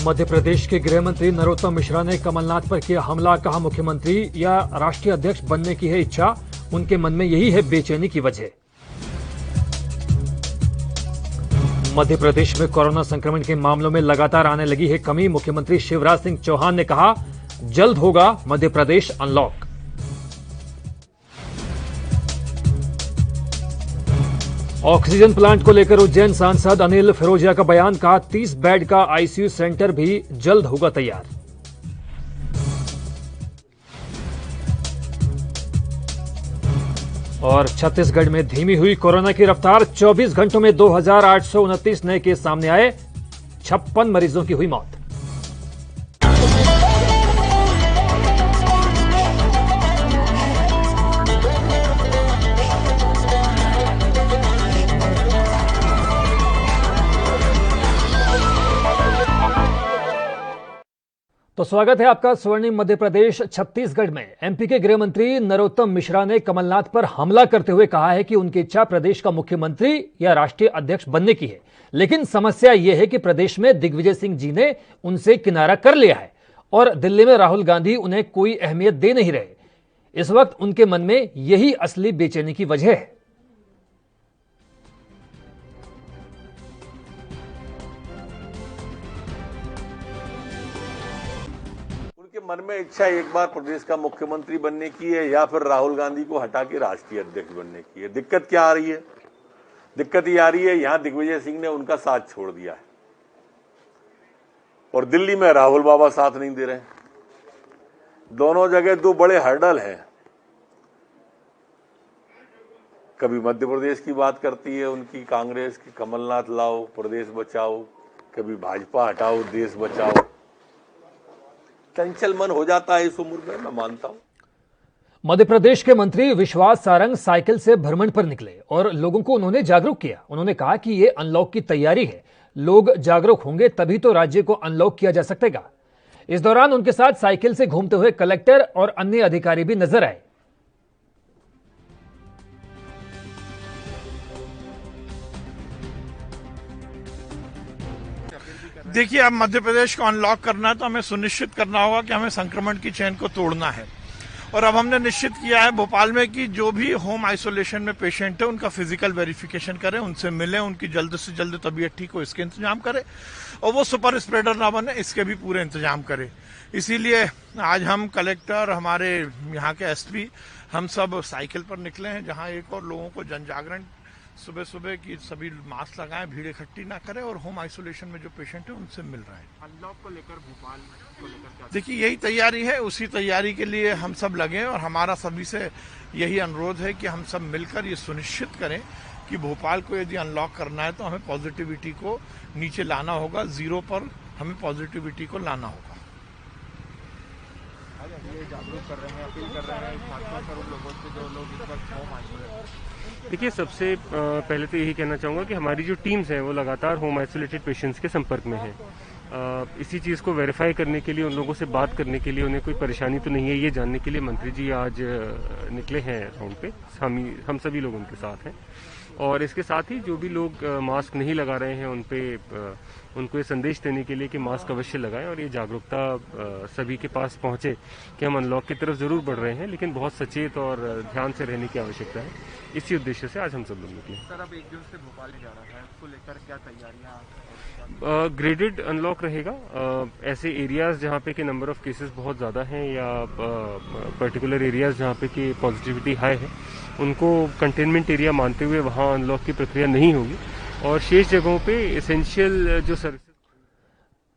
मध्य प्रदेश के गृह मंत्री नरोत्तम मिश्रा ने कमलनाथ पर किया हमला। कहा, मुख्यमंत्री या राष्ट्रीय अध्यक्ष बनने की है इच्छा, उनके मन में यही है बेचैनी की वजह। मध्य प्रदेश में कोरोना संक्रमण के मामलों में लगातार आने लगी है कमी। मुख्यमंत्री शिवराज सिंह चौहान ने कहा, जल्द होगा Madhya Pradesh unlock. Oxygen plant को लेकर उज्जैन सांसद अनिल फिरोजिया का बयान। कहा, 30 बेड का आईसीयू सेंटर भी जल्द होगा तैयार। और छत्तीसगढ़ में धीमी हुई कोरोना की रफ्तार। 24 घंटों में 2829 नए केस सामने आए। 56 मरीजों की हुई मौत। तो स्वागत है आपका स्वर्णिम मध्य प्रदेश छत्तीसगढ़ में। एमपी के गृह मंत्री नरोत्तम मिश्रा ने कमलनाथ पर हमला करते हुए कहा है कि उनकी इच्छा प्रदेश का मुख्यमंत्री या राष्ट्रीय अध्यक्ष बनने की है, लेकिन समस्या यह है कि प्रदेश में दिग्विजय सिंह जी ने उनसे किनारा कर लिया है और दिल्ली में राहुल गांधी उन्हें कोई अहमियत दे नहीं रहे। इस वक्त उनके मन में यही असली बेचैनी की वजह है। मन में इच्छा एक बार प्रदेश का मुख्यमंत्री बनने की है या फिर राहुल गांधी को हटा के राष्ट्रीय अध्यक्ष बनने की है। दिक्कत क्या आ रही है? दिक्कत ये आ रही है, यहां दिग्विजय सिंह ने उनका साथ छोड़ दिया है और दिल्ली में राहुल बाबा साथ नहीं दे रहे हैं। दोनों जगह दो बड़े हर्डल हैं। कभी मध्य प्रदेश की बात करती है उनकी कांग्रेस की, कमलनाथ लाओ प्रदेश बचाओ, कभी भाजपा हटाओ देश बचाओ। चंचल मन हो जाता है इस उम्र में, मैं मानता हूं। मध्य प्रदेश के मंत्री विश्वास सारंग साइकिल से भ्रमण पर निकले और लोगों को उन्होंने जागरूक किया। उन्होंने कहा कि यह अनलॉक की तैयारी है, लोग जागरूक होंगे तभी तो राज्य को अनलॉक किया जा सकेगा। इस दौरान उनके साथ साइकिल से घूमते हुए कलेक्टर और अन्य अधिकारी भी नजर आए। देखिए, अब मध्य प्रदेश को अनलॉक करना है तो हमें सुनिश्चित करना होगा कि हमें संक्रमण की चेन को तोड़ना है। और अब हमने निश्चित किया है भोपाल में कि जो भी होम आइसोलेशन में पेशेंट है उनका फिजिकल वेरिफिकेशन करें, उनसे मिलें, उनकी जल्द से जल्द तबीयत ठीक हो इसके इंतजाम करें और वो सुपर स्प्रेडर ना बने इसके भी पूरे इंतजाम करें। इसीलिए आज हम कलेक्टर, हमारे यहाँ के एसपी, हम सब साइकिल पर निकले हैं, जहाँ एक और लोगों को जन जागरण सुबह सुबह की सभी मास्क लगाएं, भीड़ इकट्ठी ना करें और होम आइसोलेशन में जो पेशेंट है उनसे मिल रहे हैं। अनलॉक को लेकर भोपाल को लेकर देखिए, यही तैयारी है, उसी तैयारी के लिए हम सब लगे और हमारा सभी से यही अनुरोध है कि हम सब मिलकर ये सुनिश्चित करें कि भोपाल को यदि अनलॉक करना है तो हमें पॉजिटिविटी को नीचे लाना होगा, 0 पर हमें पॉजिटिविटी को लाना होगा। ये जागरूक कर रहे हैं, अपील कर रहे हैं खासकर उन लोगों से जो लोग इस वक्त होम आइसोलेट। देखिए, सबसे पहले तो यही कहना चाहूँगा कि हमारी जो टीम्स हैं वो लगातार होम आइसोलेटेड पेशेंट्स के संपर्क में हैं। इसी चीज़ को वेरीफाई करने के लिए, उन लोगों से बात करने के लिए, उन्हें कोई परेशानी तो नहीं है ये जानने के लिए मंत्री जी आज निकले हैं राउंड पे। हम सभी लोग उनके साथ हैं और इसके साथ ही जो भी लोग मास्क नहीं लगा रहे हैं उनको ये संदेश देने के लिए कि मास्क अवश्य लगाएं और ये जागरूकता सभी के पास पहुंचे कि हम अनलॉक की तरफ जरूर बढ़ रहे हैं, लेकिन बहुत सचेत और ध्यान से रहने की आवश्यकता है। इसी उद्देश्य से आज हम सब लोग निकले। सर, अब 1 जून से भोपाल जा रहा है, उसको लेकर क्या तैयारियां? ग्रेडेड अनलॉक रहेगा। ऐसे एरियाज जहाँ पे कि नंबर ऑफ केसेस बहुत ज़्यादा हैं या पर्टिकुलर एरियाज जहाँ पे कि पॉजिटिविटी हाई है उनको कंटेनमेंट एरिया मानते हुए वहाँ अनलॉक की प्रक्रिया नहीं होगी और शेष जगहों पे एसेंशियल जो सर्विस।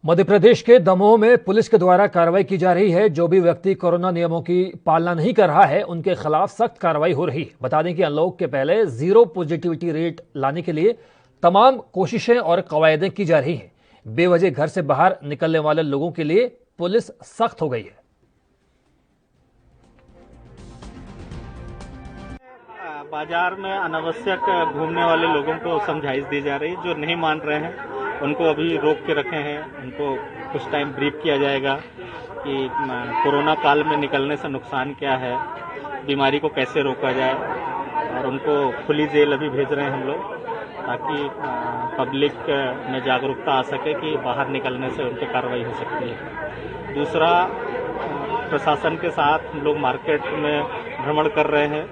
मध्य प्रदेश के दमोह में पुलिस के द्वारा कार्रवाई की जा रही है। जो भी व्यक्ति कोरोना नियमों की पालना नहीं कर रहा है उनके खिलाफ सख्त कार्रवाई हो रही है। बता दें कि अनलॉक के पहले 0 पॉजिटिविटी रेट लाने के लिए तमाम कोशिशें और कवायदें की जा रही हैं। बेवजह घर से बाहर निकलने वाले लोगों के लिए पुलिस सख्त हो गई है। बाजार में अनावश्यक घूमने वाले लोगों को समझाइश दी जा रही है। जो नहीं मान रहे हैं उनको अभी रोक के रखे हैं। उनको कुछ टाइम ब्रीफ किया जाएगा कि कोरोना काल में निकलने से नुकसान क्या है, बीमारी को कैसे रोका जाए और उनको खुली जेल अभी भेज रहे हैं हम लोग। ताकि पब्लिक में जागरूकता आ सके कि बाहर निकलने से उन पर कार्रवाई हो सकती है। दूसरा, प्रशासन के साथ हम लोग मार्केट में भ्रमण कर रहे हैं,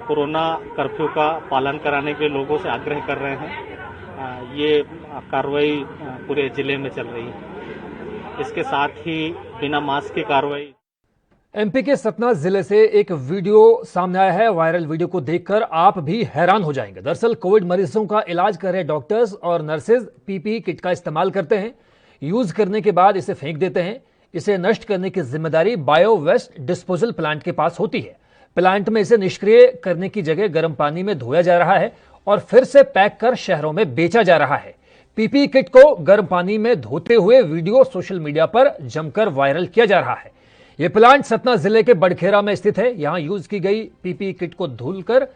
कोरोना कर्फ्यू का पालन कराने के लिए लोगों से आग्रह कर रहे हैं। ये कार्रवाई पूरे जिले में चल रही है। इसके साथ ही बिना मास्क की कार्रवाई। एमपी के सतना जिले से एक वीडियो सामने आया है। वायरल वीडियो को देखकर आप भी हैरान हो जाएंगे। दरअसल कोविड मरीजों का इलाज कर रहे डॉक्टर्स और नर्सेज पीपीई किट का इस्तेमाल करते हैं, यूज करने के बाद इसे फेंक देते हैं। इसे नष्ट करने की जिम्मेदारी बायो वेस्ट डिस्पोजल प्लांट के पास होती है। प्लांट में इसे निष्क्रिय करने की जगह गर्म पानी में धोया जा रहा है और फिर से पैक कर शहरों में बेचा जा रहा है। पीपीई किट को गर्म पानी में धोते हुए वीडियो सोशल मीडिया पर जमकर वायरल किया जा रहा है। यह प्लांट सतना जिले के बड़खेरा में स्थित है। यहां यूज की गई पीपीई किट को धुलकर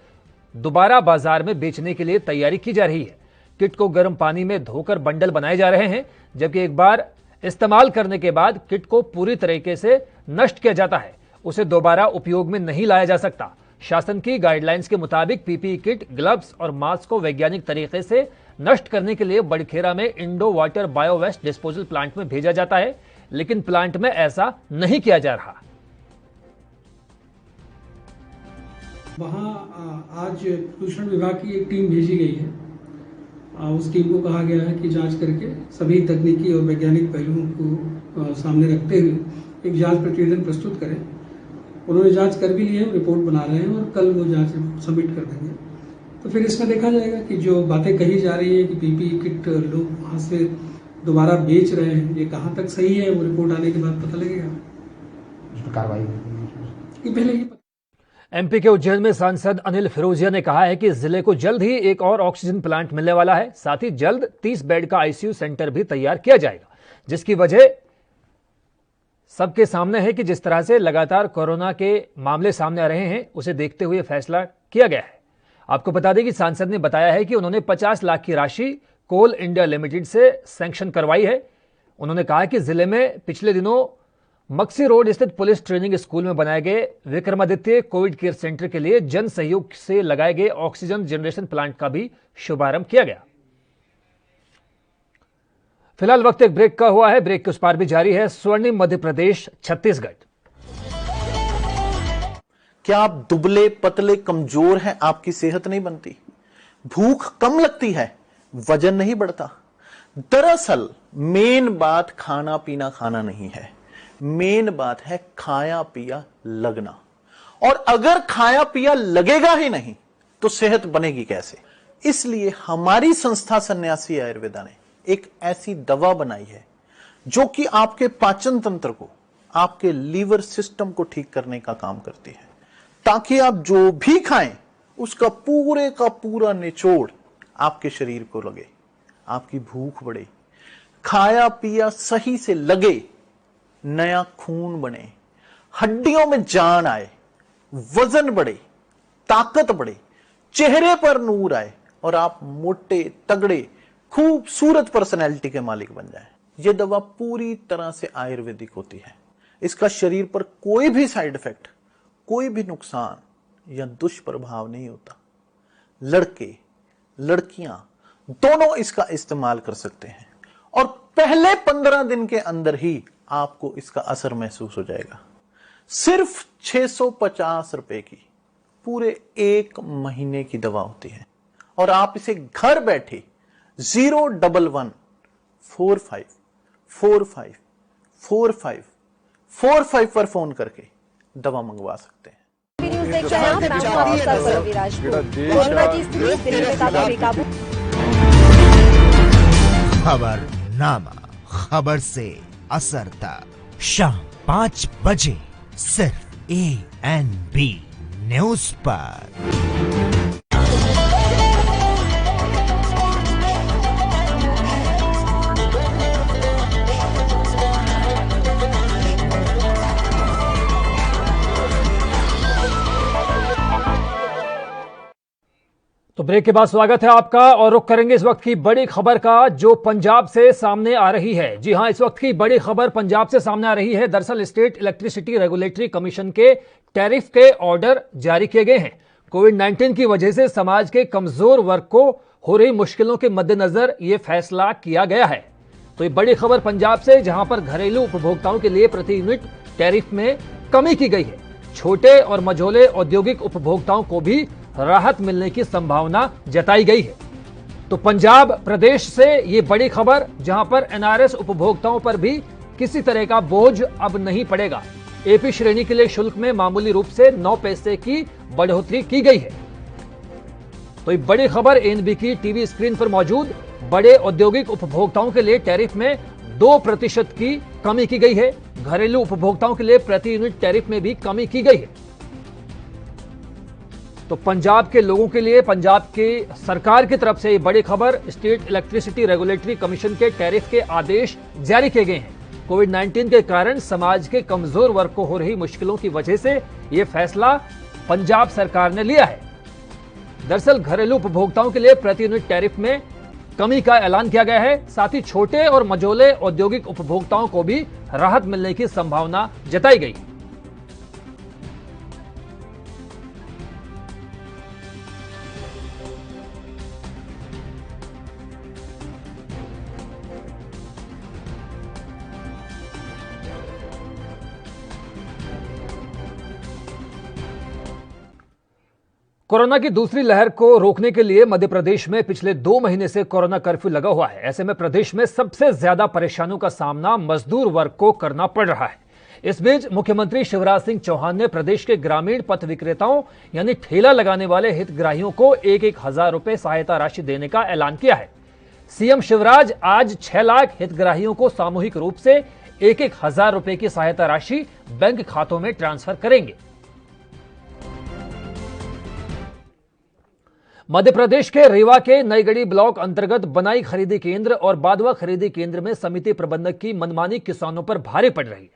दोबारा बाजार में बेचने के लिए तैयारी की जा रही है। किट को गर्म पानी में धोकर बंडल बनाए जा रहे हैं, जबकि एक बार इस्तेमाल करने के बाद किट को पूरी तरीके से नष्ट किया जाता है। उसे दोबारा उपयोग में नहीं लाया जा सकता। शासन की गाइडलाइंस के मुताबिक पीपीई किट, ग्लव्स और मास्क को वैज्ञानिक तरीके से नष्ट करने के लिए बड़खेरा में Indo water bio waste disposal plant में भेजा जाता है, लेकिन प्लांट में ऐसा नहीं किया जा रहा। वहाँ आज प्रदूषण विभाग की एक टीम भेजी गई है। उस टीम को कहा गया है कि जांच करके सभी तकनीकी और वैज्ञानिक पहलुओं को सामने रखते हुए एक जांच प्रतिवेदन प्रस्तुत करें। उन्होंने जांच कर भी ली है, रिपोर्ट बना रहे हैं और कल वो जांच सबमिट कर देंगे। तो फिर इसमें देखा जाएगा कि जो बातें कही जा रही है कि पीपीई किट लोग वहाँ से दोबारा बेच रहे हैं, ये कहाँ तक सही है, वो रिपोर्ट आने के बाद पता लगेगा। उस पर कार्रवाई कि पहले ही। एमपी के उज्जैन में सांसद अनिल फिरोजिया ने कहा है कि जिले को जल्द ही एक और ऑक्सीजन प्लांट मिलने वाला है। साथ ही जल्द 30 बेड का आईसीयू सेंटर भी तैयार किया जाएगा, जिसकी वजह सबके सामने है कि जिस तरह से लगातार कोरोना के मामले सामने आ रहे हैं, उसे देखते हुए फैसला किया गया है। आपको बता दें कि सांसद ने बताया है कि उन्होंने 50 लाख की राशि कोल इंडिया लिमिटेड से सैंक्शन करवाई है। उन्होंने कहा कि जिले में पिछले दिनों मक्सी रोड स्थित पुलिस ट्रेनिंग स्कूल में बनाए गए विक्रमादित्य कोविड केयर सेंटर के लिए जन सहयोग से लगाए गए ऑक्सीजन जनरेशन प्लांट का भी शुभारंभ किया गया। फिलहाल वक्त एक ब्रेक का हुआ है। ब्रेक के उस पार भी जारी है स्वर्णिम मध्य प्रदेश छत्तीसगढ़। क्या आप दुबले पतले कमजोर हैं, आपकी सेहत नहीं बनती, भूख कम लगती है, वजन नहीं बढ़ता? दरअसल मेन बात खाना पीना खाना नहीं है, मेन बात है खाया पिया लगना। और अगर खाया पिया लगेगा ही नहीं तो सेहत बनेगी कैसे? इसलिए हमारी संस्था सन्यासी आयुर्वेदा ने एक ऐसी दवा बनाई है जो कि आपके पाचन तंत्र को, आपके लीवर सिस्टम को ठीक करने का काम करती है, ताकि आप जो भी खाएं उसका पूरे का पूरा निचोड़ आपके शरीर को लगे, आपकी भूख बढ़े, खाया पिया सही से लगे, नया खून बने, हड्डियों में जान आए, वजन बढ़े, ताकत बढ़े, चेहरे पर नूर आए और आप मोटे तगड़े खूबसूरत पर्सनैलिटी के मालिक बन जाएं। यह दवा पूरी तरह से आयुर्वेदिक होती है। इसका शरीर पर कोई भी साइड इफेक्ट, कोई भी नुकसान या दुष्प्रभाव नहीं होता। लड़के लड़कियां दोनों इसका इस्तेमाल कर सकते हैं और पहले 15 दिन के अंदर ही आपको इसका असर महसूस हो जाएगा। सिर्फ 650 रुपए की पूरे 1 महीने की दवा होती है और आप इसे घर बैठे 01145454545 पर फोन करके दवा मंगवा सकते हैं। न्यूज़ देखते हैं आप, मैं हूं सरवरवी राजपूत। कोरोना की स्थिति दिल्ली में काफी बेकाबू। खबरनामा, खबर से असर तक, शाम 5 बजे सिर्फ ANB न्यूज पर। तो ब्रेक के बाद स्वागत है आपका और रुख करेंगे इस वक्त की बड़ी खबर का जो पंजाब से सामने आ रही है। जी हां, इस वक्त की बड़ी खबर पंजाब से सामने आ रही है। दरअसल स्टेट इलेक्ट्रिसिटी रेगुलेटरी कमीशन के टैरिफ के ऑर्डर जारी किए गए हैं। कोविड-19 की वजह से समाज के कमजोर वर्ग को हो रही मुश्किलों के मद्देनजर ये फैसला किया गया है। तो ये बड़ी खबर पंजाब से, जहां पर घरेलू उपभोक्ताओं के लिए प्रति यूनिट टैरिफ में कमी की गई है। छोटे और मझोले औद्योगिक उपभोक्ताओं को भी राहत मिलने की संभावना जताई गई है। तो पंजाब प्रदेश से ये बड़ी खबर, जहां पर एनआरएस उपभोक्ताओं पर भी किसी तरह का बोझ अब नहीं पड़ेगा। एपी श्रेणी के लिए शुल्क में मामूली रूप से 9 पैसे की बढ़ोतरी की गई है। तो ये बड़ी खबर एएनबी की टीवी स्क्रीन पर मौजूद। बड़े औद्योगिक उपभोक्ताओं के लिए टैरिफ में 2% की कमी की गई है। घरेलू उपभोक्ताओं के लिए प्रति यूनिट टैरिफ में भी कमी की गई है। तो पंजाब के लोगों के लिए पंजाब की सरकार की तरफ से ये बड़ी खबर। स्टेट इलेक्ट्रिसिटी रेगुलेटरी कमीशन के टैरिफ के आदेश जारी किए गए हैं। कोविड-19 के कारण समाज के कमजोर वर्ग को हो रही मुश्किलों की वजह से यह फैसला पंजाब सरकार ने लिया है। दरअसल घरेलू उपभोक्ताओं के लिए प्रति यूनिट टैरिफ में कमी का ऐलान किया गया है। साथ ही छोटे और मझोले औद्योगिक उपभोक्ताओं को भी राहत मिलने की संभावना जताई गई। कोरोना की दूसरी लहर को रोकने के लिए मध्य प्रदेश में पिछले 2 महीने से कोरोना कर्फ्यू लगा हुआ है। ऐसे में प्रदेश में सबसे ज्यादा परेशानियों का सामना मजदूर वर्ग को करना पड़ रहा है। इस बीच मुख्यमंत्री शिवराज सिंह चौहान ने प्रदेश के ग्रामीण पथ विक्रेताओं यानी ठेला लगाने वाले हितग्राहियों को 1-1 हजार रुपए सहायता राशि देने का ऐलान किया है। सीएम शिवराज आज 6 लाख हितग्राहियों को सामूहिक रूप से 1-1 हजार रुपए की सहायता राशि बैंक खातों में ट्रांसफर करेंगे। मध्य प्रदेश के रीवा के नईगढ़ी ब्लॉक अंतर्गत बनाई खरीदी केंद्र और बादवा खरीदी केंद्र में समिति प्रबंधक की मनमानी किसानों पर भारी पड़ रही है।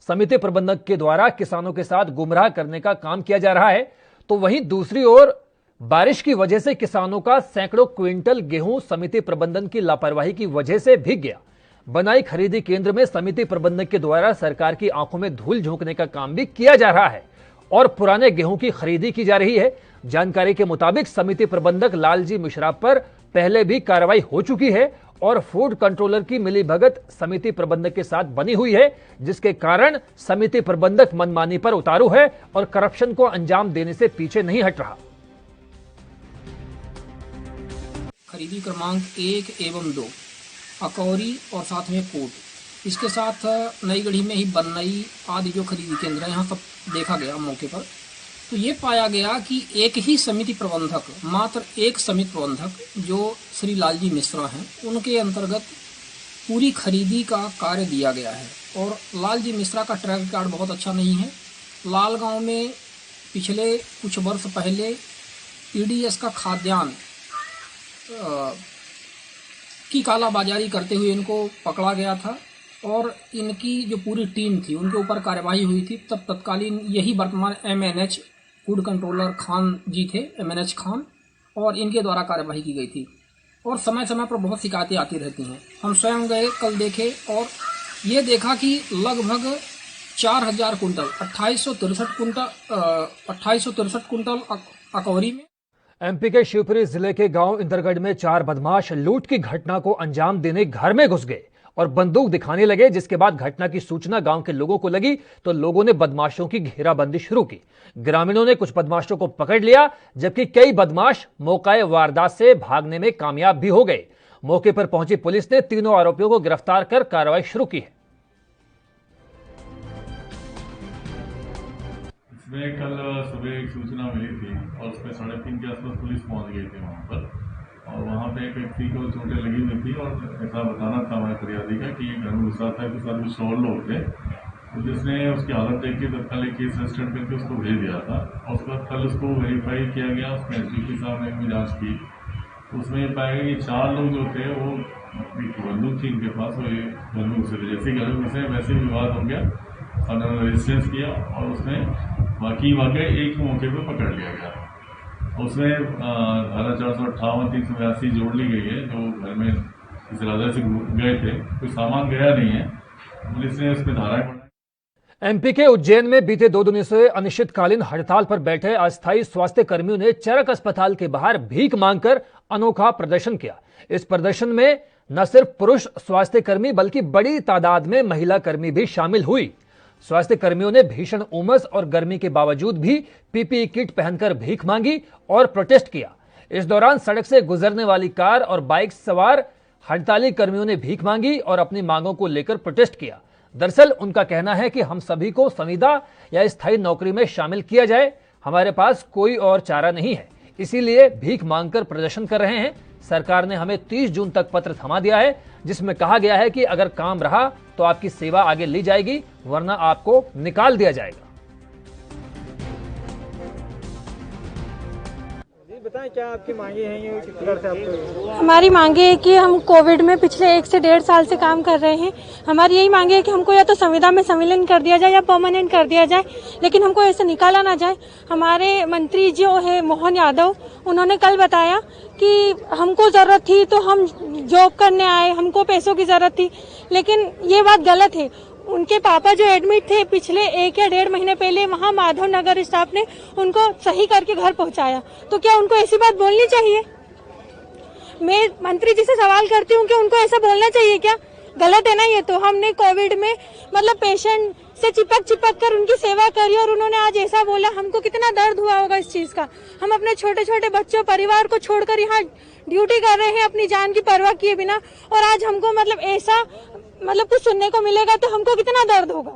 समिति प्रबंधक के द्वारा किसानों के साथ गुमराह करने का काम किया जा रहा है। तो वहीं दूसरी ओर बारिश की वजह से किसानों का सैकड़ों क्विंटल गेहूं समिति प्रबंधन की लापरवाही की वजह से भीग गया। बनाई खरीदी केंद्र में समिति प्रबंधक के द्वारा सरकार की आंखों में धूल झोंकने का काम भी किया जा रहा है और पुराने गेहूं की खरीदी की जा रही है। जानकारी के मुताबिक समिति प्रबंधक लालजी मिश्रा पर पहले भी कार्रवाई हो चुकी है और फूड कंट्रोलर की मिलीभगत समिति प्रबंधक के साथ बनी हुई है, जिसके कारण समिति प्रबंधक मनमानी पर उतारू है और करप्शन को अंजाम देने से पीछे नहीं हट रहा। खरीदी क्रमांक 1 एवं 2 अकौरी और साथ में कोट, इसके साथ नईगढ़ी में ही बनई आदि जो खरीदी केंद्र है यहाँ सब देखा गया मौके पर। तो ये पाया गया कि एक ही समिति प्रबंधक, मात्र एक समिति प्रबंधक जो श्री लालजी मिश्रा हैं, उनके अंतर्गत पूरी खरीदी का कार्य दिया गया है। और लालजी मिश्रा का ट्रैक रिकॉर्ड बहुत अच्छा नहीं है। लालगांव में पिछले कुछ वर्ष पहले पीडीएस का खाद्यान्न की कालाबाजारी करते हुए इनको पकड़ा गया था और इनकी जो पूरी टीम थी उनके ऊपर कार्रवाई हुई थी। तब तत्कालीन यही वर्तमान एमएनएच फूड कंट्रोलर खान जी थे, एमएनएच खान, और इनके द्वारा कार्रवाई की गई थी। और समय समय पर बहुत शिकायतें आती रहती हैं। हम स्वयं गए, कल देखे और ये देखा कि लगभग 4000 कुंटल 2863 कुंटल अकौरी में। एमपी के शिवपुरी जिले के गांव इंदरगढ़ में 4 बदमाश लूट की घटना को अंजाम देने घर में घुस गए और बंदूक दिखाने लगे। जिसके बाद घटना की सूचना गांव के लोगों को लगी तो लोगों ने बदमाशों की घेराबंदी शुरू की। ग्रामीणों ने कुछ बदमाशों को पकड़ लिया, जबकि कई बदमाश मौके वारदात से भागने में कामयाब भी हो गए। मौके पर पहुंची पुलिस ने तीनों आरोपियों को गिरफ्तार कर कार्रवाई शुरू की है। इसमें कल सुबह एक सूचना मिली थी और उसमें 3:30 के आसपास पुलिस पहुंच गई थी वहां पर, और वहाँ पे एक व्यक्ति को चोटें लगी हुई थी और ऐसा बताना था हमारे फरियादी का कि घर में घुसा था, उसके साथ कुछ और लोग थे। तो जिसने उसकी हालत देख के तत्काल केस रजिस्टर करके उसको भेज दिया था और उसके बाद कल उसको वेरीफाई किया गया। उसमें एसडीपी साहब ने भी जाँच की तो उसमें ये पाया गया कि 4 लोग जो थे वो बंदूक थी इनके पास, वो बंदूक से जैसे घर में घुसे वैसे विवाद हो गया, उन्होंने रजिस्टेंस किया और उसमें बाकी वाकई एक मौके पर पकड़ लिया गया। उसमें धारा 458 382 जोड़ ली गई है। जो घर में इस इरादे से गए थे, कोई सामान गया नहीं है, पुलिस ने उसमें धाराएं। एमपी के उज्जैन में बीते 2 दिनों से अनिश्चितकालीन हड़ताल पर बैठे अस्थायी स्वास्थ्य कर्मियों ने चरक अस्पताल के बाहर भीख मांगकर अनोखा प्रदर्शन किया। इस प्रदर्शन में न सिर्फ पुरुष स्वास्थ्य कर्मी बल्कि बड़ी तादाद में महिला कर्मी भी शामिल हुई। स्वास्थ्य कर्मियों ने भीषण उमस और गर्मी के बावजूद भी पीपीई किट पहनकर भीख मांगी और प्रोटेस्ट किया। इस दौरान सड़क से गुजरने वाली कार और बाइक सवार हड़ताली कर्मियों ने भीख मांगी और अपनी मांगों को लेकर प्रोटेस्ट किया। दरअसल उनका कहना है कि हम सभी को संविदा या स्थायी नौकरी में शामिल किया जाए, हमारे पास कोई और चारा नहीं है, इसीलिए भीख मांगकर प्रदर्शन कर रहे हैं। सरकार ने हमें 30 जून तक पत्र थमा दिया है, जिसमें कहा गया है कि अगर काम रहा तो आपकी सेवा आगे ली जाएगी, वरना आपको निकाल दिया जाएगा। बताएं क्या आपकी मांगे हैं, ये किस तरह से आपको? हमारी मांगे है कि हम कोविड में पिछले 1 से 1.5 साल से काम कर रहे हैं। हमारी यही मांगे है कि हमको या तो संविदा में संविलिन कर दिया जाए या परमानेंट कर दिया जाए, लेकिन हमको ऐसे निकाला ना जाए। हमारे मंत्री जो है मोहन यादव, उन्होंने कल बताया कि हमको जरूरत थी तो हम जॉब करने आए, हमको पैसों की जरूरत थी, लेकिन ये बात गलत है। उनके पापा जो एडमिट थे पिछले 1 या 1.5 महीने पहले, वहाँ माधव नगर स्टाफ ने उनको सही करके घर पहुँचाया, तो क्या उनको ऐसी बात बोलनी चाहिए? मैं मंत्री जी से सवाल करती हूँ कि उनको ऐसा बोलना चाहिए क्या? गलत है ना ये तो। हमने कोविड में मतलब पेशेंट से चिपक कर उनकी सेवा करी और उन्होंने आज ऐसा बोला, हमको कितना दर्द हुआ होगा इस चीज का। हम अपने छोटे छोटे बच्चों परिवार को छोड़कर यहाँ ड्यूटी कर रहे हैं अपनी जान की परवाह किए बिना, और आज हमको मतलब ऐसा कुछ सुनने को मिलेगा तो हमको कितना दर्द होगा।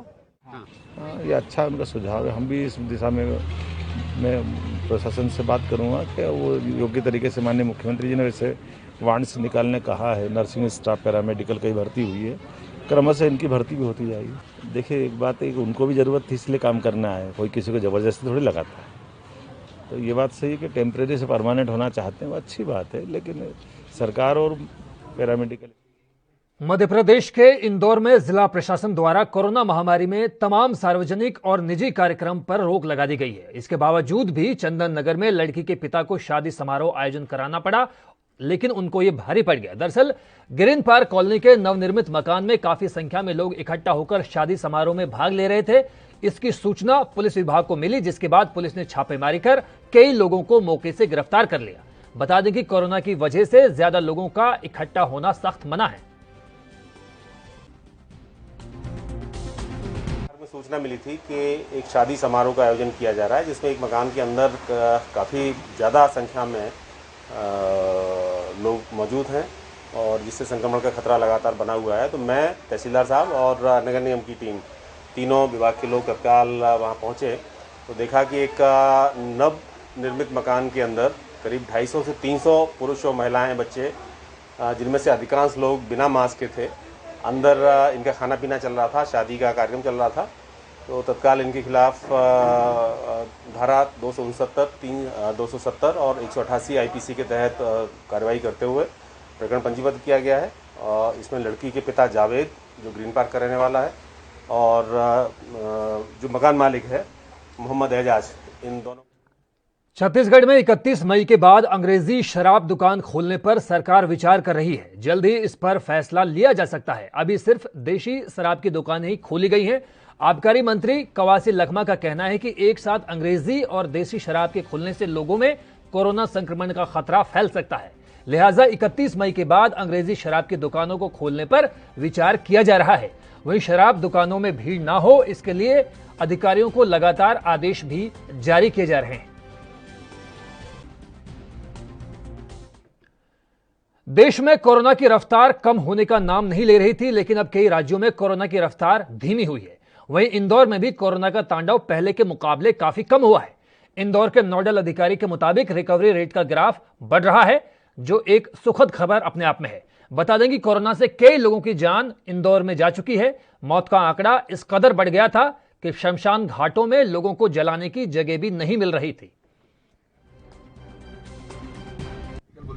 ये अच्छा उनका सुझाव है। हम भी इस दिशा में मैं प्रशासन से बात करूंगा कि वो योग्य तरीके से, माननीय मुख्यमंत्री जी ने वैसे वार्ड से निकालने कहा है, नर्सिंग स्टाफ पैरामेडिकल की भर्ती हुई है, क्रमशः इनकी भर्ती भी होती जाएगी। देखिए एक बात है कि उनको भी ज़रूरत थी इसलिए काम करना है, कोई किसी को ज़बरदस्ती थोड़ी लगाता है। तो ये बात सही है कि टेम्परेरी से परमानेंट होना चाहते हैं, वो अच्छी बात है, लेकिन सरकार और पैरामेडिकल। मध्य प्रदेश के इंदौर में जिला प्रशासन द्वारा कोरोना महामारी में तमाम सार्वजनिक और निजी कार्यक्रम पर रोक लगा दी गई है। इसके बावजूद भी चंदन नगर में लड़की के पिता को शादी समारोह आयोजन कराना पड़ा, लेकिन उनको ये भारी पड़ गया। दरअसल ग्रीन पार्क कॉलोनी के नवनिर्मित मकान में काफी संख्या में लोग इकट्ठा होकर शादी समारोह में भाग ले रहे थे। इसकी सूचना पुलिस विभाग को मिली, जिसके बाद पुलिस ने छापेमारी कर कई लोगों को मौके से गिरफ्तार कर लिया। बता दें कि कोरोना की वजह से ज्यादा लोगों का इकट्ठा होना सख्त मना है। सूचना मिली थी कि एक शादी समारोह का आयोजन किया जा रहा है, जिसमें एक मकान के अंदर काफ़ी ज़्यादा संख्या में लोग मौजूद हैं और जिससे संक्रमण का खतरा लगातार बना हुआ है। तो मैं, तहसीलदार साहब और नगर निगम की टीम, तीनों विभाग के लोग तत्काल वहां पहुंचे तो देखा कि एक नव निर्मित मकान के अंदर करीब 250 से 300 पुरुष और महिलाएं, बच्चे, जिनमें से अधिकांश लोग बिना मास्क के थे। अंदर इनका खाना पीना चल रहा था, शादी का कार्यक्रम चल रहा था। तो तत्काल इनके खिलाफ धारा 269, और 188 आईपीसी के तहत कार्रवाई करते हुए प्रकरण पंजीबद्ध किया गया है। और इसमें लड़की के पिता जावेद, जो ग्रीन पार्क का रहने वाला है, और जो मकान मालिक है मोहम्मद एजाज, इन दोनों। छत्तीसगढ़ में 31 मई के बाद अंग्रेजी शराब दुकान खोलने पर सरकार विचार कर रही है। जल्द ही इस पर फैसला लिया जा सकता है। अभी सिर्फ देशी शराब की दुकानें ही खोली गई हैं। आबकारी मंत्री कवासी लखमा का कहना है कि एक साथ अंग्रेजी और देशी शराब के खुलने से लोगों में कोरोना संक्रमण का खतरा फैल सकता है। लिहाजा 31 मई के बाद अंग्रेजी शराब की दुकानों को खोलने पर विचार किया जा रहा है। वहीं शराब दुकानों में भीड़ ना हो, इसके लिए अधिकारियों को लगातार आदेश भी जारी किए जा रहे हैं। देश में कोरोना की रफ्तार कम होने का नाम नहीं ले रही थी, लेकिन अब कई राज्यों में कोरोना की रफ्तार धीमी हुई है। वहीं इंदौर में भी कोरोना का तांडव पहले के मुकाबले काफी कम हुआ है। इंदौर के नोडल अधिकारी के मुताबिक रिकवरी रेट का ग्राफ बढ़ रहा है, जो एक सुखद खबर अपने आप में है। बता दें कि कोरोना से कई लोगों की जान इंदौर में जा चुकी है। मौत का आंकड़ा इस कदर बढ़ गया था कि शमशान घाटों में लोगों को जलाने की जगह भी नहीं मिल रही थी।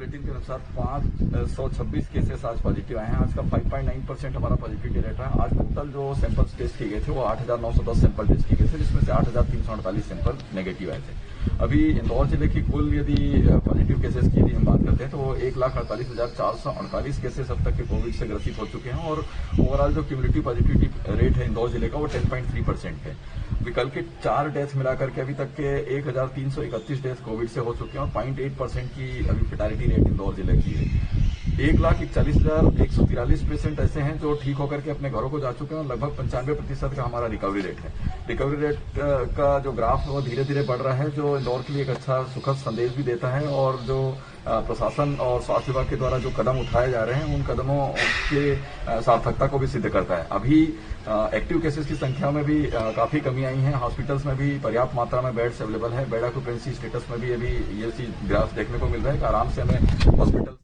बुलेटिन के अनुसार 526 केसेस आज पॉजिटिव आए हैं। आज का 5.9% हमारा पॉजिटिविटी रेट है। आज टोटल जो सैंपल्स टेस्ट किए गए थे वो 8,910 सैंपल टेस्ट किए गए थे, जिसमें से 8,348 सैंपल नेगेटिव आए थे। अभी इंदौर जिले की कुल यदि पॉजिटिव केसेस की यदि हम बात करते हैं तो 1,48,448 केसेस अब तक के कोविड से ग्रसित हो चुके हैं और ओवरऑल जो क्यूमुलेटिव पॉजिटिविटी रेट है इंदौर जिले का वो 10.3% है। अभी कल के 4 डेथ मिलाकर के अभी तक के 1,331 डेथ कोविड से हो चुके हैं और 0.8% की अभी फेटालिटी रेट इंदौर जिले की है। 1,41,143 पेशेंट ऐसे हैं जो ठीक होकर के अपने घरों को जा चुके हैं और लगभग 95% का हमारा रिकवरी रेट है। रिकवरी रेट का जो ग्राफ है वो धीरे धीरे बढ़ रहा है, जो इंदौर के लिए एक अच्छा सुखद संदेश भी देता है और जो प्रशासन और स्वास्थ्य विभाग के द्वारा जो कदम उठाए जा रहे हैं उन कदमों के सार्थकता को भी सिद्ध करता है। अभी एक्टिव केसेस की संख्या में भी काफी कमी आई है। हॉस्पिटल्स में भी पर्याप्त मात्रा में बेड्स अवेलेबल है। बेड ऑक्यूपेंसी स्टेटस में भी अभी ये चीज ग्राफ देखने को मिल रहा है कि आराम से हमें हॉस्पिटल।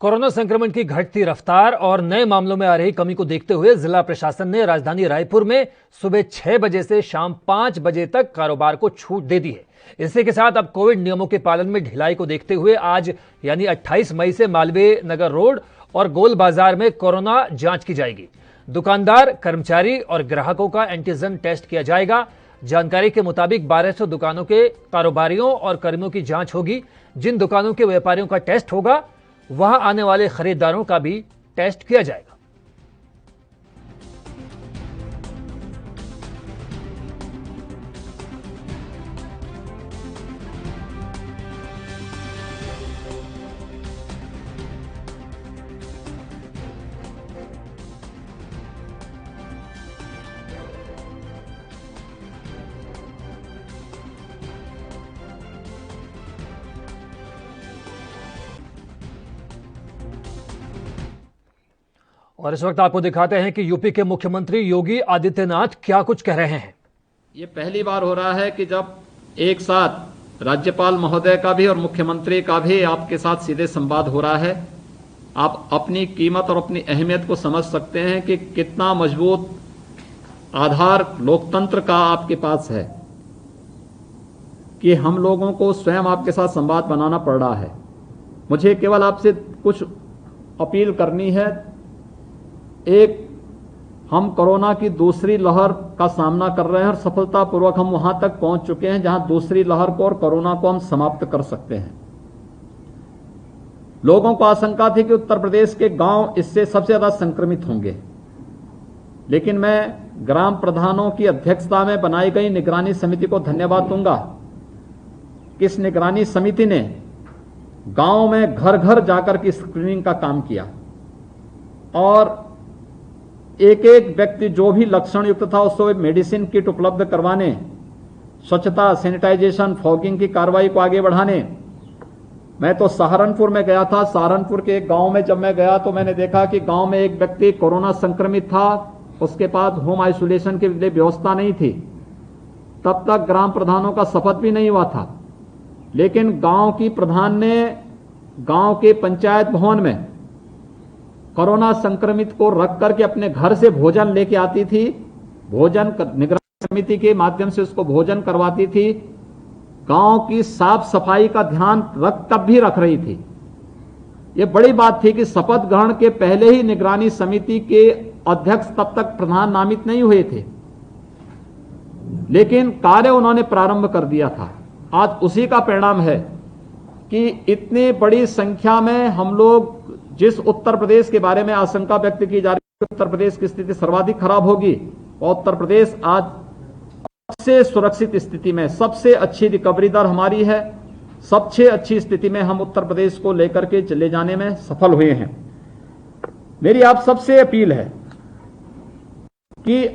कोरोना संक्रमण की घटती रफ्तार और नए मामलों में आ रही कमी को देखते हुए जिला प्रशासन ने राजधानी रायपुर में सुबह 6 बजे से शाम 5 बजे तक कारोबार को छूट दे दी है। इसी के साथ अब कोविड नियमों के पालन में ढिलाई को देखते हुए आज यानी 28 मई से मालवीय नगर रोड और गोल बाजार में कोरोना जांच की जाएगी। दुकानदार, कर्मचारी और ग्राहकों का एंटीजन टेस्ट किया जाएगा। जानकारी के मुताबिक 1200 दुकानों के कारोबारियों और कर्मियों की जांच होगी। जिन दुकानों के व्यापारियों का टेस्ट होगा वहां आने वाले खरीदारों का भी टेस्ट किया जाएगा। और इस वक्त आपको दिखाते हैं कि यूपी के मुख्यमंत्री योगी आदित्यनाथ क्या कुछ कह रहे हैं। ये पहली बार हो रहा है कि जब एक साथ राज्यपाल महोदय का भी और मुख्यमंत्री का भी आपके साथ सीधे संवाद हो रहा है। आप अपनी कीमत और अपनी अहमियत को समझ सकते हैं कि कितना मजबूत आधार लोकतंत्र का आपके पास है कि हम लोगों को स्वयं आपके साथ संवाद बनाना पड़ रहा है। मुझे केवल आपसे कुछ अपील करनी है। एक, हम कोरोना की दूसरी लहर का सामना कर रहे हैं और सफलतापूर्वक हम वहां तक पहुंच चुके हैं जहां दूसरी लहर को और कोरोना को हम समाप्त कर सकते हैं। लोगों को आशंका थी कि उत्तर प्रदेश के गांव इससे सबसे ज्यादा संक्रमित होंगे, लेकिन मैं ग्राम प्रधानों की अध्यक्षता में बनाई गई निगरानी समिति को धन्यवाद दूंगा कि इस निगरानी समिति ने गांव में घर घर जाकर के स्क्रीनिंग का काम किया और एक एक व्यक्ति जो भी लक्षण युक्त था उसको मेडिसिन किट उपलब्ध करवाने, स्वच्छता, सैनिटाइजेशन, फॉगिंग की कार्रवाई को आगे बढ़ाने। मैं तो सहारनपुर में गया था। सहारनपुर के एक गांव में जब मैं गया तो मैंने देखा कि गांव में एक व्यक्ति कोरोना संक्रमित था, उसके पास होम आइसोलेशन की व्यवस्था नहीं थी। तब तक ग्राम प्रधानों का शपथ भी नहीं हुआ था, लेकिन गांव की प्रधान ने गांव के पंचायत भवन में कोरोना संक्रमित को रख करके अपने घर से भोजन लेके आती थी, भोजन निगरानी समिति के माध्यम से उसको भोजन करवाती थी, गांव की साफ सफाई का ध्यान तब भी रख रही थी। ये बड़ी बात थी कि शपथ ग्रहण के पहले ही निगरानी समिति के अध्यक्ष तब तक प्रधान नामित नहीं हुए थे, लेकिन कार्य उन्होंने प्रारंभ कर दिया था। आज उसी का परिणाम है कि इतनी बड़ी संख्या में हम लोग, जिस उत्तर प्रदेश के बारे में आशंका व्यक्त की जा रही है उत्तर प्रदेश की स्थिति सर्वाधिक खराब होगी, और उत्तर प्रदेश आज सबसे सुरक्षित स्थिति में, सबसे अच्छी रिकवरी दर हमारी है, सबसे अच्छी स्थिति में हम उत्तर प्रदेश को लेकर के चले जाने में सफल हुए हैं। मेरी आप सबसे अपील है कि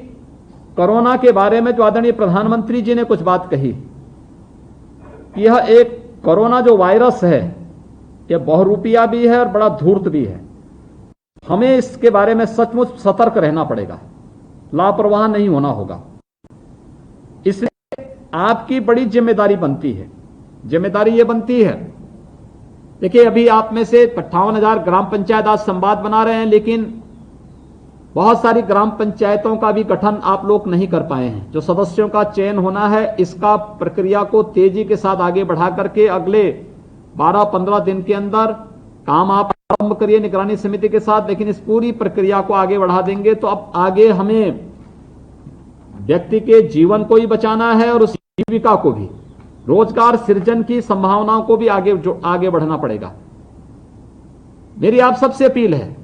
कोरोना के बारे में जो आदरणीय प्रधानमंत्री जी ने कुछ बात कही कि यह एक कोरोना जो वायरस है यह बहुरूपिया भी है और बड़ा धूर्त भी है। हमें इसके बारे में सचमुच सतर्क रहना पड़ेगा, लापरवाह नहीं होना होगा। इसलिए आपकी बड़ी जिम्मेदारी बनती है। जिम्मेदारी यह बनती है, देखिए अभी आप में से 58,000 ग्राम पंचायत आज संवाद बना रहे हैं, लेकिन बहुत सारी ग्राम पंचायतों का भी गठन आप लोग नहीं कर पाए हैं। जो सदस्यों का चयन होना है, इसका प्रक्रिया को तेजी के साथ आगे बढ़ा करके अगले 12-15 दिन के अंदर काम आप आरंभ करिए निगरानी समिति के साथ, लेकिन इस पूरी प्रक्रिया को आगे बढ़ा देंगे तो अब आगे हमें व्यक्ति के जीवन को ही बचाना है और उस जीविका को भी, रोजगार सृजन की संभावनाओं को भी आगे बढ़ना पड़ेगा। मेरी आप सबसे अपील है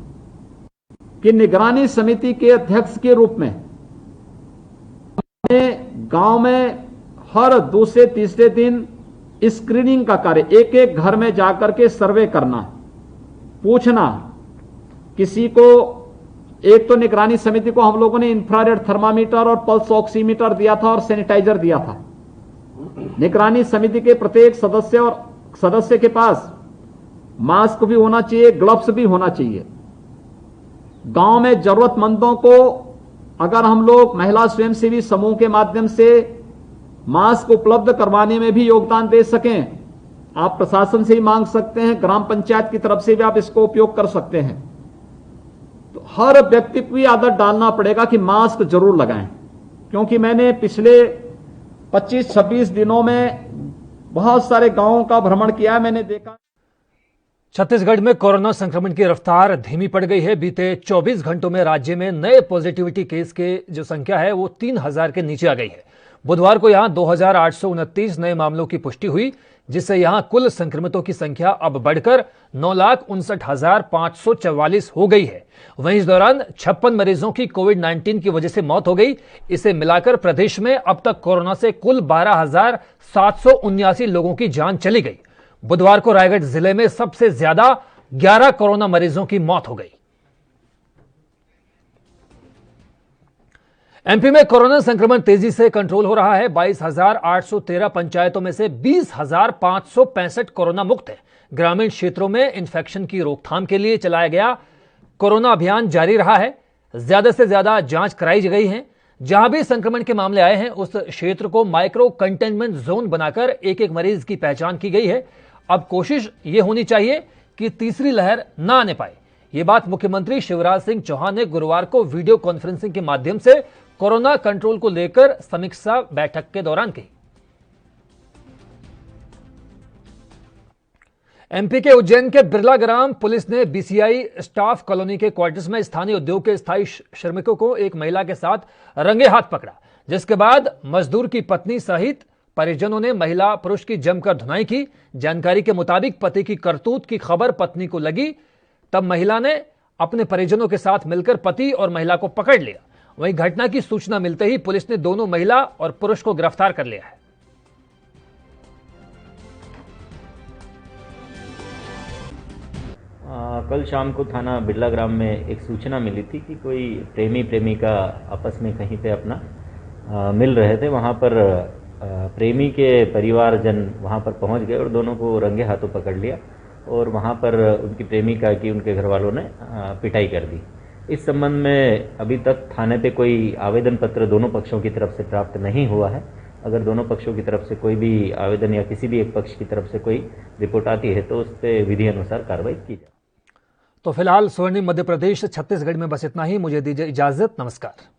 कि निगरानी समिति के अध्यक्ष के रूप में गांव में हर दूसरे तीसरे दिन स्क्रीनिंग का कार्य, एक एक घर में जाकर के सर्वे करना, पूछना किसी को। एक तो निगरानी समिति को हम लोगों ने इंफ्रारेड थर्मामीटर और पल्स ऑक्सीमीटर दिया था और सैनिटाइजर दिया था। निगरानी समिति के प्रत्येक सदस्य के पास मास्क भी होना चाहिए, ग्लव्स भी होना चाहिए। गांव में जरूरतमंदों को अगर हम लोग महिला स्वयंसेवी समूह के माध्यम से मास्क उपलब्ध करवाने में भी योगदान दे सकें, आप प्रशासन से ही मांग सकते हैं, ग्राम पंचायत की तरफ से भी आप इसको उपयोग कर सकते हैं। तो हर व्यक्ति को ये आदत डालना पड़ेगा कि मास्क जरूर लगाएं, क्योंकि मैंने पिछले 25-26 दिनों में बहुत सारे गांवों का भ्रमण किया, मैंने देखा। छत्तीसगढ़ में कोरोना संक्रमण की रफ्तार धीमी पड़ गई है। बीते 24 घंटों में राज्य में नए पॉजिटिविटी केस के जो संख्या है वो 3000 के नीचे आ गई है। बुधवार को यहां 2829 नए मामलों की पुष्टि हुई, जिससे यहां कुल संक्रमितों की संख्या अब बढ़कर 9,59,544 हो गई है। वहीं इस दौरान 56 मरीजों की कोविड-19 की वजह से मौत हो गई। इसे मिलाकर प्रदेश में अब तक कोरोना से कुल 12,779 लोगों की जान चली गई। बुधवार को रायगढ़ जिले में सबसे ज्यादा 11 कोरोना मरीजों की मौत हो गई। एमपी में कोरोना संक्रमण तेजी से कंट्रोल हो रहा है। 22,813 पंचायतों में से 20,565 कोरोना मुक्त है। ग्रामीण क्षेत्रों में इन्फेक्शन की रोकथाम के लिए चलाया गया कोरोना अभियान जारी रहा है। ज्यादा से ज्यादा जांच कराई गई है। जहां भी संक्रमण के मामले आए हैं उस क्षेत्र को माइक्रो कंटेनमेंट जोन बनाकर एक एक मरीज की पहचान की गई है। अब कोशिश यह होनी चाहिए कि तीसरी लहर न आने पाए। यह बात मुख्यमंत्री शिवराज सिंह चौहान ने गुरुवार को वीडियो कॉन्फ्रेंसिंग के माध्यम से कोरोना कंट्रोल को लेकर समीक्षा बैठक के दौरान कही। एमपी के उज्जैन के बिरला ग्राम पुलिस ने बीसीआई स्टाफ कॉलोनी के क्वार्टर्स में स्थानीय उद्योग के स्थायी श्रमिकों को एक महिला के साथ रंगे हाथ पकड़ा, जिसके बाद मजदूर की पत्नी सहित परिजनों ने महिला पुरुष की जमकर धुनाई की। जानकारी के मुताबिक पति की करतूत की खबर पत्नी को लगी, तब महिला ने अपने परिजनों के साथ मिलकर पति और महिला को पकड़ लिया। वहीं घटना की सूचना मिलते ही पुलिस ने दोनों महिला और पुरुष को गिरफ्तार कर लिया है। कल शाम को थाना बिरला ग्राम में एक सूचना मिली थी कि कोई प्रेमी प्रेमिका आपस में कहीं पे अपना मिल रहे थे। वहां पर प्रेमी के परिवारजन वहां पर पहुंच गए और दोनों को रंगे हाथों पकड़ लिया और वहां पर उनकी प्रेमिका की उनके घर वालों ने पिटाई कर दी। इस संबंध में अभी तक थाने पे कोई आवेदन पत्र दोनों पक्षों की तरफ से प्राप्त नहीं हुआ है। अगर दोनों पक्षों की तरफ से कोई भी आवेदन या किसी भी एक पक्ष की तरफ से कोई रिपोर्ट आती है तो उस पर विधि अनुसार कार्रवाई की जाए। तो फिलहाल स्वर्णिम मध्य प्रदेश छत्तीसगढ़ में बस इतना ही। मुझे दीजिए इजाजत। नमस्कार।